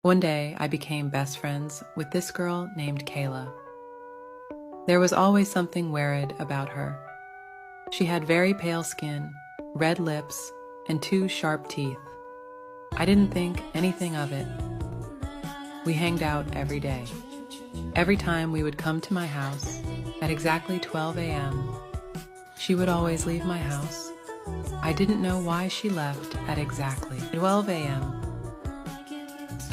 One day, I became best friends with this girl named Kayla. There was always something weird about her. She had very pale skin, red lips, and 2 sharp teeth. I didn't think anything of it. We hanged out every day. Every time we would come to my house at exactly 12 a.m., she would always leave my house. I didn't know why she left at exactly 12 a.m.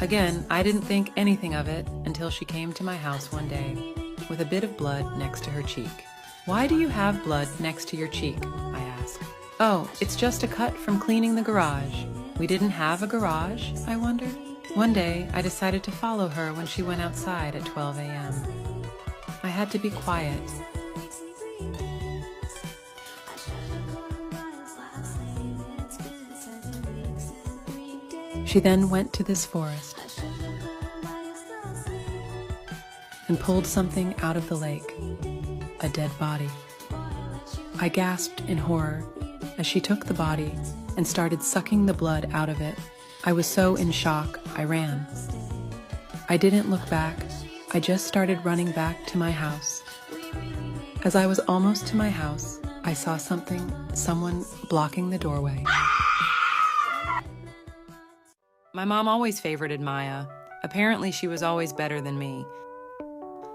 Again, I didn't think anything of it until she came to my house one day with a bit of blood next to her cheek. "Why do you have blood next to your cheek?" I asked. "Oh, it's just a cut from cleaning the garage." We didn't have a garage, I wondered. One day, I decided to follow her when she went outside at 12 a.m. I had to be quiet. She then went to this forest and pulled something out of the lake, a dead body. I gasped in horror as she took the body and started sucking the blood out of it. I was so in shock, I ran. I didn't look back. I just started running back to my house. As I was almost to my house, I saw someone blocking the doorway. My mom always favorited Maya. Apparently, she was always better than me.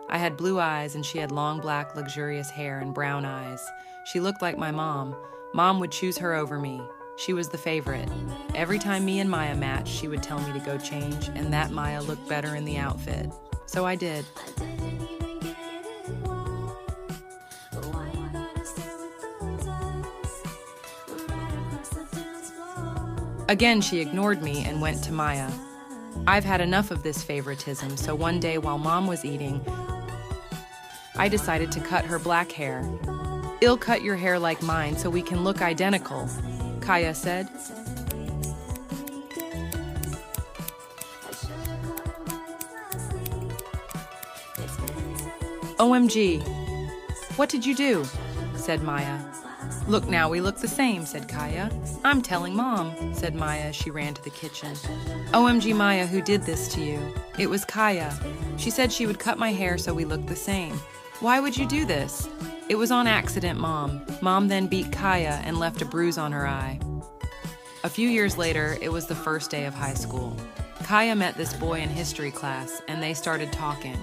I had blue eyes and she had long black luxurious hair and brown eyes. She looked like my mom. Mom would choose her over me. She was the favorite. Every time me and Maya matched, she would tell me to go change, and that Maya looked better in the outfit. So I did. Again, she ignored me and went to Maya. I've had enough of this favoritism, so one day while Mom was eating, I decided to cut her black hair. "I'll cut your hair like mine so we can look identical," Kaya said. "OMG, what did you do?" said Maya. "Look now, we look the same," said Kaya. "I'm telling Mom," said Maya as she ran to the kitchen. "OMG, Maya, who did this to you?" "It was Kaya. She said she would cut my hair so we looked the same." "Why would you do this?" "It was on accident, Mom." Mom then beat Kaya and left a bruise on her eye. A few years later, it was the first day of high school. Kaya met this boy in history class, and they started talking.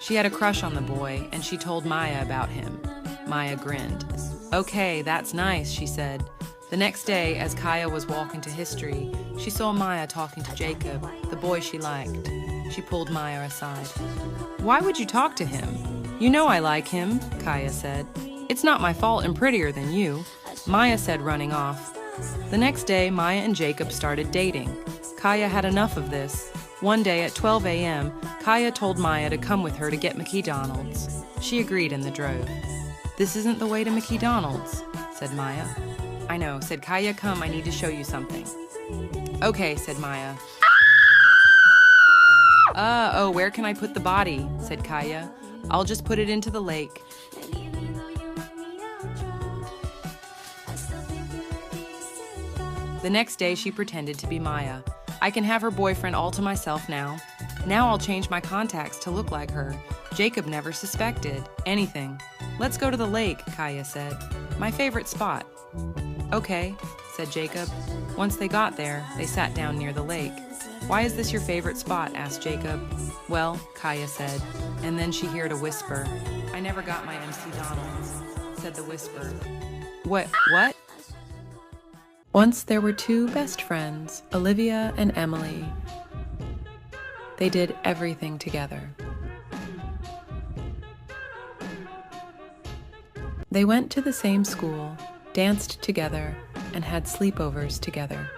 She had a crush on the boy, and she told Maya about him. Maya grinned. "Okay, that's nice," she said. The next day, as Kaya was walking to history, she saw Maya talking to Jacob, the boy she liked. She pulled Maya aside. "Why would you talk to him?" "You know I like him," Kaya said. "It's not my fault I'm prettier than you," Maya said, running off. The next day, Maya and Jacob started dating. Kaya had enough of this. One day at 12 a.m., Kaya told Maya to come with her to get McDonald's. She agreed and they drove. "This isn't the way to McDonald's," said Maya. "I know," said Kaya. "Come, I need to show you something." "Okay," said Maya. Oh, where can I put the body?" said Kaya. "I'll just put it into the lake." The next day, she pretended to be Maya. "I can have her boyfriend all to myself now. Now I'll change my contacts to look like her. Jacob never suspected anything." "Let's go to the lake," Kaya said. "My favorite spot." "Okay," said Jacob. Once they got there, they sat down near the lake. "Why is this your favorite spot?" asked Jacob. "Well," Kaya said, and then she heard a whisper. "I never got my McDonald's," said the whisper. What? Once there were 2 best friends, Olivia and Emily. They did everything together. They went to the same school, danced together, and had sleepovers together.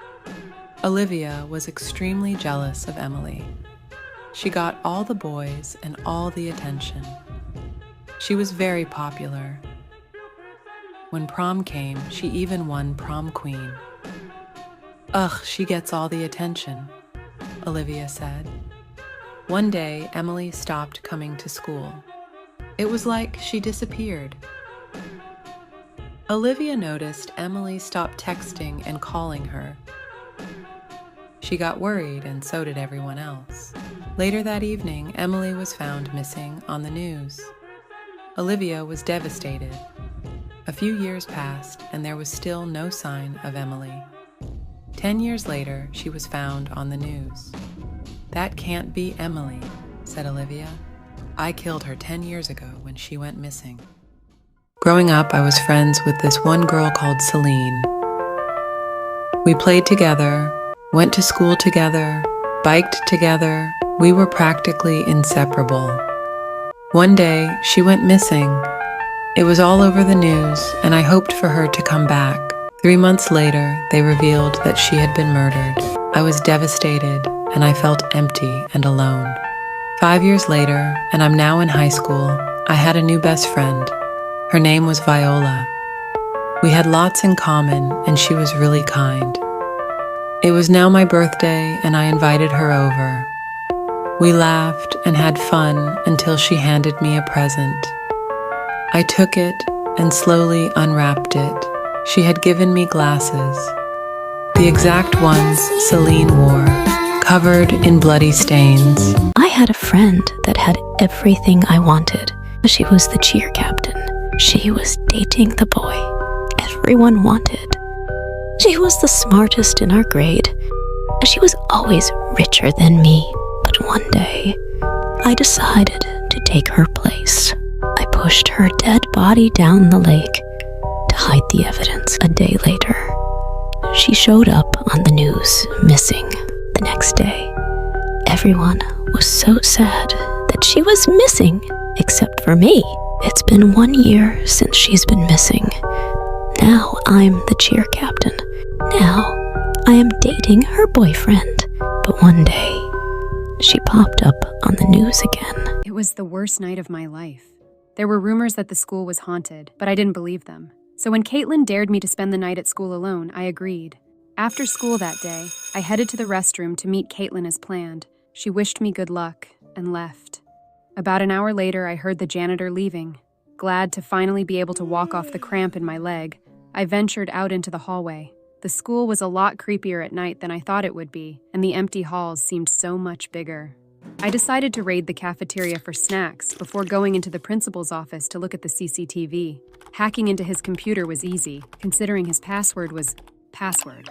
Olivia was extremely jealous of Emily. She got all the boys and all the attention. She was very popular. When prom came, she even won prom queen. "Ugh, she gets all the attention," Olivia said. One day, Emily stopped coming to school. It was like she disappeared. Olivia noticed Emily stopped texting and calling her. She got worried, and so did everyone else. Later that evening, Emily was found missing on the news. Olivia was devastated. A few years passed, and there was still no sign of Emily. 10 years later, she was found on the news. "That can't be Emily," said Olivia. "I killed her 10 years ago when she went missing." Growing up, I was friends with this one girl called Celine. We played together, went to school together, biked together. We were practically inseparable. One day, she went missing. It was all over the news, and I hoped for her to come back. 3 months later, they revealed that she had been murdered. I was devastated, and I felt empty and alone. 5 years later, and I'm now in high school, I had a new best friend. Her name was Viola. We had lots in common, and she was really kind. It was now my birthday, and I invited her over. We laughed and had fun until she handed me a present. I took it and slowly unwrapped it. She had given me glasses, the exact ones Celine wore, covered in bloody stains. I had a friend that had everything I wanted. She was the cheer captain. She was dating the boy everyone wanted. She was the smartest in our grade. She was always richer than me. But one day, I decided to take her place. I pushed her dead body down the lake to hide the evidence. A day later, she showed up on the news, missing. The next day, everyone was so sad that she was missing, except for me. It's been 1 year since she's been missing. Now I'm the cheer captain. Now I am dating her boyfriend. But one day, she popped up on the news again. It was the worst night of my life. There were rumors that the school was haunted, but I didn't believe them. So when Caitlin dared me to spend the night at school alone, I agreed. After school that day, I headed to the restroom to meet Caitlin as planned. She wished me good luck and left. About an hour later, I heard the janitor leaving. Glad to finally be able to walk off the cramp in my leg, I ventured out into the hallway. The school was a lot creepier at night than I thought it would be, and the empty halls seemed so much bigger. I decided to raid the cafeteria for snacks before going into the principal's office to look at the CCTV. Hacking into his computer was easy, considering his password was password.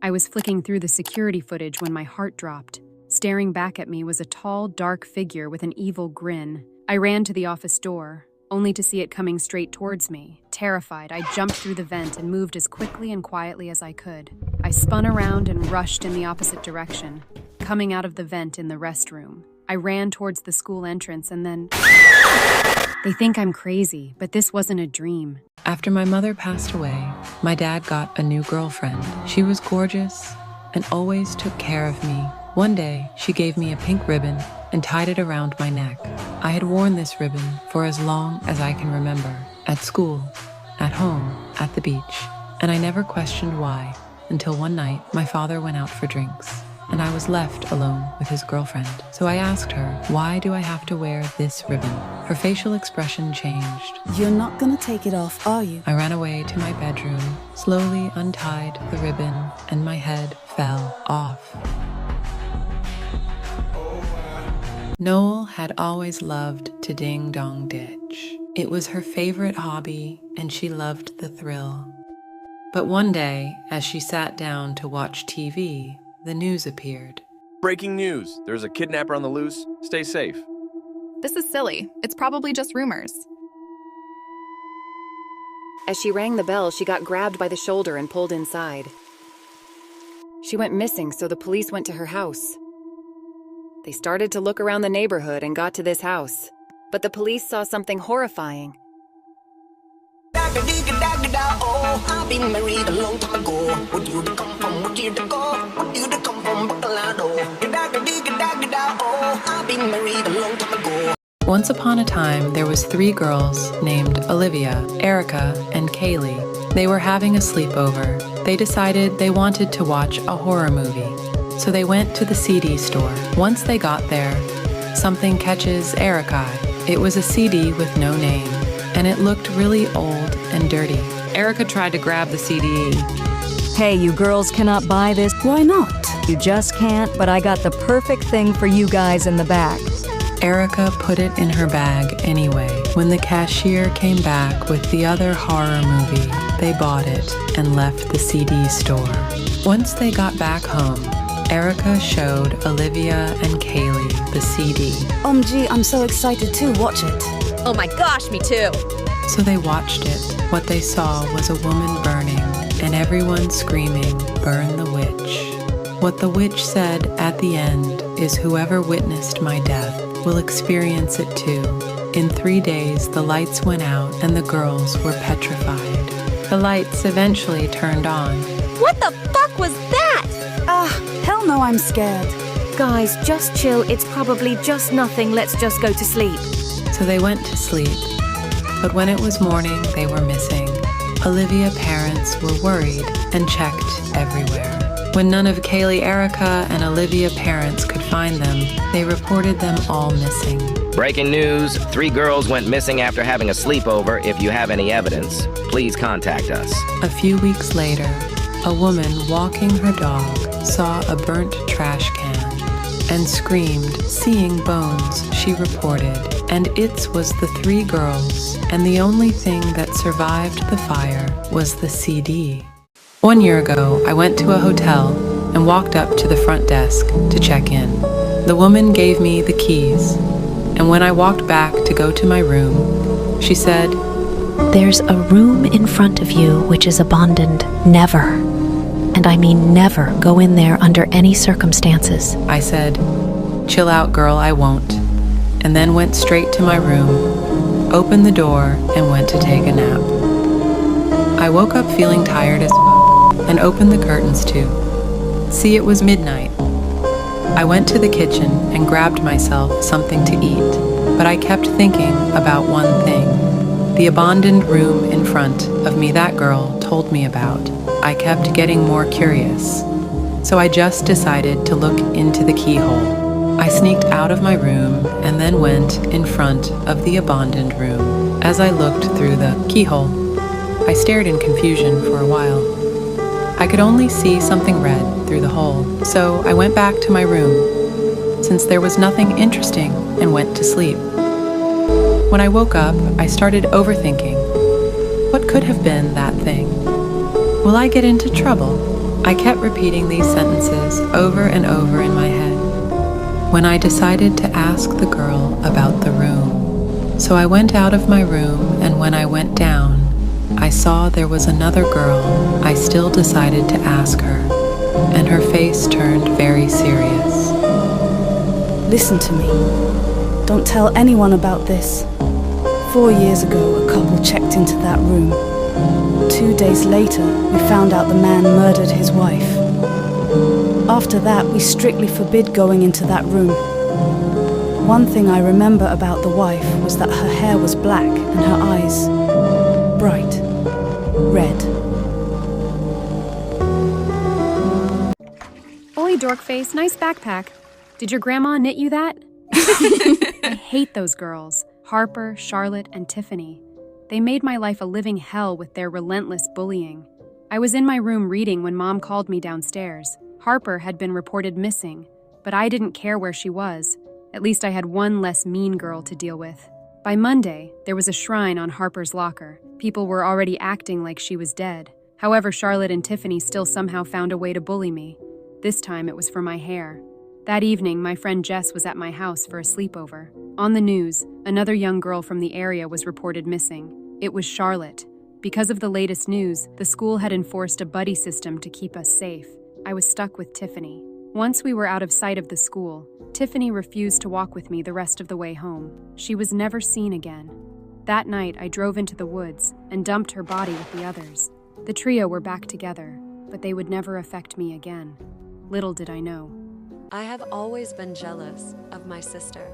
I was flicking through the security footage when my heart dropped. Staring back at me was a tall, dark figure with an evil grin. I ran to the office door, only to see it coming straight towards me. Terrified, I jumped through the vent and moved as quickly and quietly as I could. I spun around and rushed in the opposite direction, coming out of the vent in the restroom. I ran towards the school entrance and then... They think I'm crazy, but this wasn't a dream. After my mother passed away, my dad got a new girlfriend. She was gorgeous and always took care of me. One day, she gave me a pink ribbon and tied it around my neck. I had worn this ribbon for as long as I can remember. At school, at home, at the beach. And I never questioned why, until one night my father went out for drinks, and I was left alone with his girlfriend. So I asked her, why do I have to wear this ribbon? Her facial expression changed. You're not gonna take it off, are you? I ran away to my bedroom, slowly untied the ribbon, and my head fell off. Noel had always loved to ding-dong ditch. It was her favorite hobby, and she loved the thrill. But one day, as she sat down to watch TV, the news appeared. Breaking news. There's a kidnapper on the loose. Stay safe. This is silly. It's probably just rumors. As she rang the bell, she got grabbed by the shoulder and pulled inside. She went missing, so the police went to her house. They started to look around the neighborhood and got to this house. But the police saw something horrifying. I've been married a long time ago. Where do you come from? Where do you go? Where do you come from? Bacalado. I've been married a long time ago. Once upon a time, there was 3 girls named Olivia, Erica, and Kaylee. They were having a sleepover. They decided they wanted to watch a horror movie. So they went to the CD store. Once they got there, something catches Eric's eye. It was a CD with no name, and it looked really old and dirty. Erica tried to grab the CD. Hey, you girls cannot buy this. Why not? You just can't, but I got the perfect thing for you guys in the back. Erica put it in her bag anyway. When the cashier came back with the other horror movie, they bought it and left the CD store. Once they got back home, Erica showed Olivia and Kaylee the CD. Gee, I'm so excited to watch it. Oh my gosh, me too. So they watched it. What they saw was a woman burning, and everyone screaming, "Burn the witch." What the witch said at the end is, "Whoever witnessed my death will experience it too." In 3 days, the lights went out and the girls were petrified. The lights eventually turned on. What the fuck was that? Hell no, I'm scared. Guys, just chill. It's probably just nothing. Let's just go to sleep. So they went to sleep. But when it was morning, they were missing. Olivia's parents were worried and checked everywhere. When none of Kaylee, Erica, and Olivia's parents could find them, they reported them all missing. Breaking news, 3 girls went missing after having a sleepover. If you have any evidence, please contact us. A few weeks later, a woman walking her dog saw a burnt trash can and screamed, seeing bones, she reported, and it was the 3 girls, and the only thing that survived the fire was the CD. 1 year ago, I went to a hotel and walked up to the front desk to check in. The woman gave me the keys, and when I walked back to go to my room, she said, There's a room in front of you which is abandoned. Never, and I mean never, go in there under any circumstances. I said, "Chill out, girl, I won't," and then went straight to my room, opened the door, and went to take a nap. I woke up feeling tired as fuck and opened the curtains too. See, it was midnight. I went to the kitchen and grabbed myself something to eat, but I kept thinking about one thing. The abandoned room in front of me that girl told me about. I kept getting more curious, so I just decided to look into the keyhole. I sneaked out of my room and then went in front of the abandoned room. As I looked through the keyhole, I stared in confusion for a while. I could only see something red through the hole, so I went back to my room, since there was nothing interesting, and went to sleep. When I woke up, I started overthinking. What could have been that thing? Will I get into trouble? I kept repeating these sentences over and over in my head when I decided to ask the girl about the room. So I went out of my room, and when I went down, I saw there was another girl. I still decided to ask her, and her face turned very serious. Listen to me. Don't tell anyone about this. 4 years ago, a couple checked into that room. 2 days later, we found out the man murdered his wife. After that, we strictly forbid going into that room. One thing I remember about the wife was that her hair was black and her eyes bright red. Oi, Dorkface, nice backpack. Did your grandma knit you that? I hate those girls, Harper, Charlotte, and Tiffany. They made my life a living hell with their relentless bullying. I was in my room reading when Mom called me downstairs. Harper had been reported missing, but I didn't care where she was. At least I had one less mean girl to deal with. By Monday, there was a shrine on Harper's locker. People were already acting like she was dead. However, Charlotte and Tiffany still somehow found a way to bully me. This time it was for my hair. That evening, my friend Jess was at my house for a sleepover. On the news, another young girl from the area was reported missing. It was Charlotte. Because of the latest news, the school had enforced a buddy system to keep us safe. I was stuck with Tiffany. Once we were out of sight of the school, Tiffany refused to walk with me the rest of the way home. She was never seen again. That night, I drove into the woods and dumped her body with the others. The trio were back together, but they would never affect me again. Little did I know. I have always been jealous of my sister.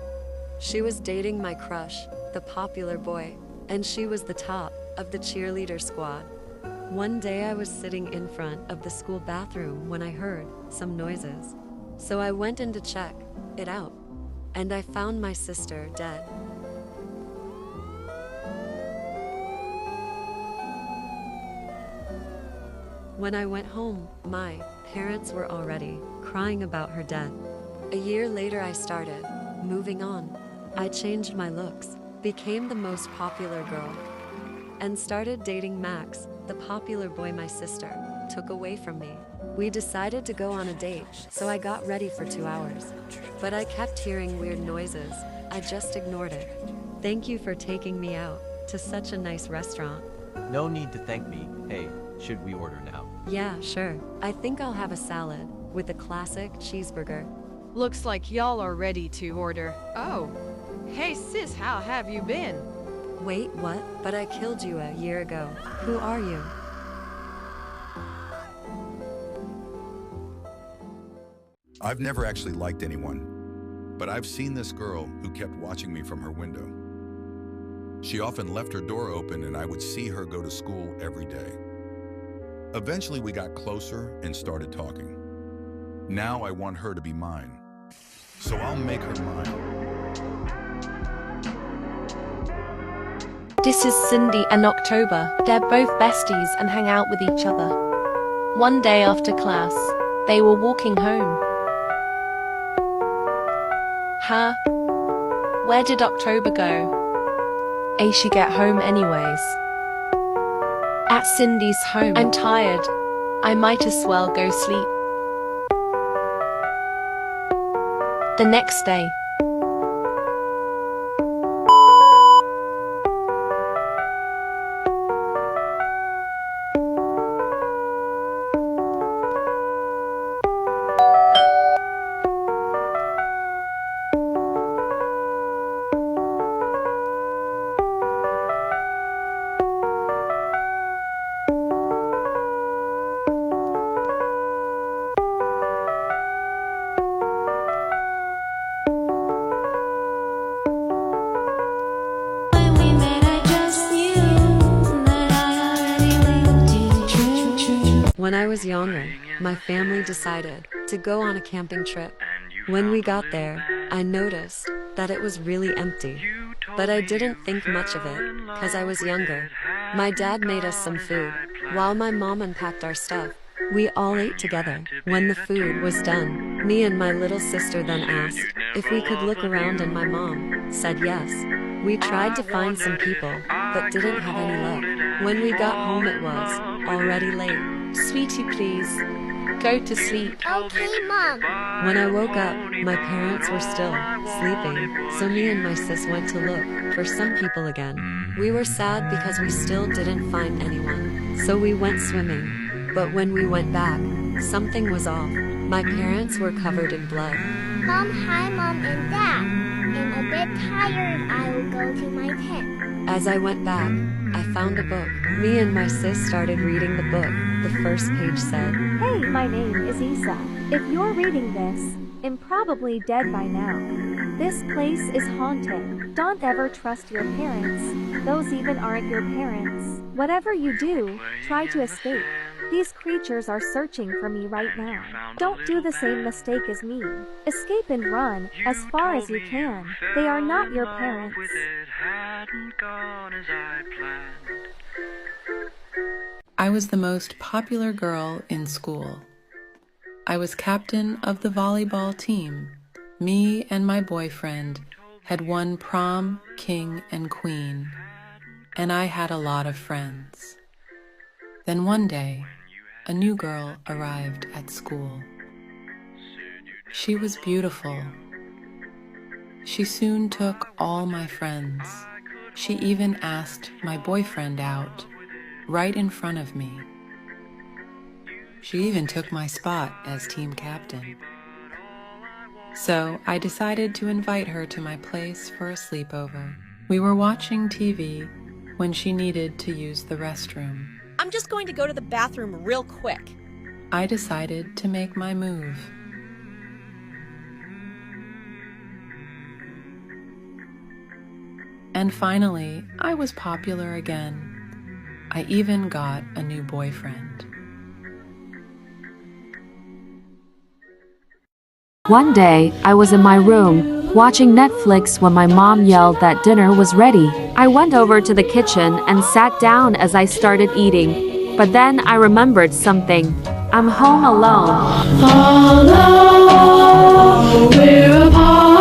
She was dating my crush, the popular boy, and she was the top of the cheerleader squad. One day I was sitting in front of the school bathroom when I heard some noises. So I went in to check it out, and I found my sister dead. When I went home, my parents were already crying about her death. A year later, I started moving on. I changed my looks, became the most popular girl, and started dating Max, the popular boy my sister took away from me. We decided to go on a date, so I got ready for 2 hours. But I kept hearing weird noises. I just ignored it. Thank you for taking me out to such a nice restaurant. No need to thank me. Hey, should we order now? Yeah, sure. I think I'll have a salad with a classic cheeseburger. Looks like y'all are ready to order. Oh. Hey sis, how have you been? Wait, what? But I killed you a year ago. Who are you? I've never actually liked anyone, but I've seen this girl who kept watching me from her window. She often left her door open and I would see her go to school every day. Eventually we got closer and started talking. Now I want her to be mine, so I'll make her mine. This is Cindy and October. They're both besties and hang out with each other. One day after class, they were walking home. Huh? Where did October go? She get home anyways. At Cindy's home. I'm tired. I might as well go sleep. The next day. When I was younger, my family decided to go on a camping trip. When we got there, I noticed that it was really empty. But I didn't think much of it, cause I was younger. My dad made us some food, while my mom unpacked our stuff. We all ate together. When the food was done, me and my little sister then asked if we could look around and my mom said yes. We tried to find some people, but didn't have any luck. When we got home it was already late. Sweetie, please, go to sleep. Okay, Mom. When I woke up, my parents were still sleeping, so me and my sis went to look for some people again. We were sad because we still didn't find anyone, so we went swimming. But when we went back, something was off. My parents were covered in blood. Hi, Mom and Dad. I'm a bit tired. I will go to my tent. As I went back, I found a book. Me and my sis started reading the book. The first page said, Hey, my name is Isa. If you're reading this, I'm probably dead by now. This place is haunted. Don't ever trust your parents. Those even aren't your parents. Whatever you do, try to escape. These creatures are searching for me right now. Don't do the same mistake as me. Escape and run as far as you can. They are not your parents. I was the most popular girl in school. I was captain of the volleyball team. Me and my boyfriend had won prom, king, and queen, and I had a lot of friends. Then one day, a new girl arrived at school. She was beautiful. She soon took all my friends. She even asked my boyfriend out, right in front of me. She even took my spot as team captain. So I decided to invite her to my place for a sleepover. We were watching TV when she needed to use the restroom. I'm just going to go to the bathroom real quick. I decided to make my move. And finally, I was popular again. I even got a new boyfriend. One day, I was in my room, watching Netflix when my mom yelled that dinner was ready. I went over to the kitchen and sat down as I started eating. But then I remembered something. I'm home alone. Although we're apart.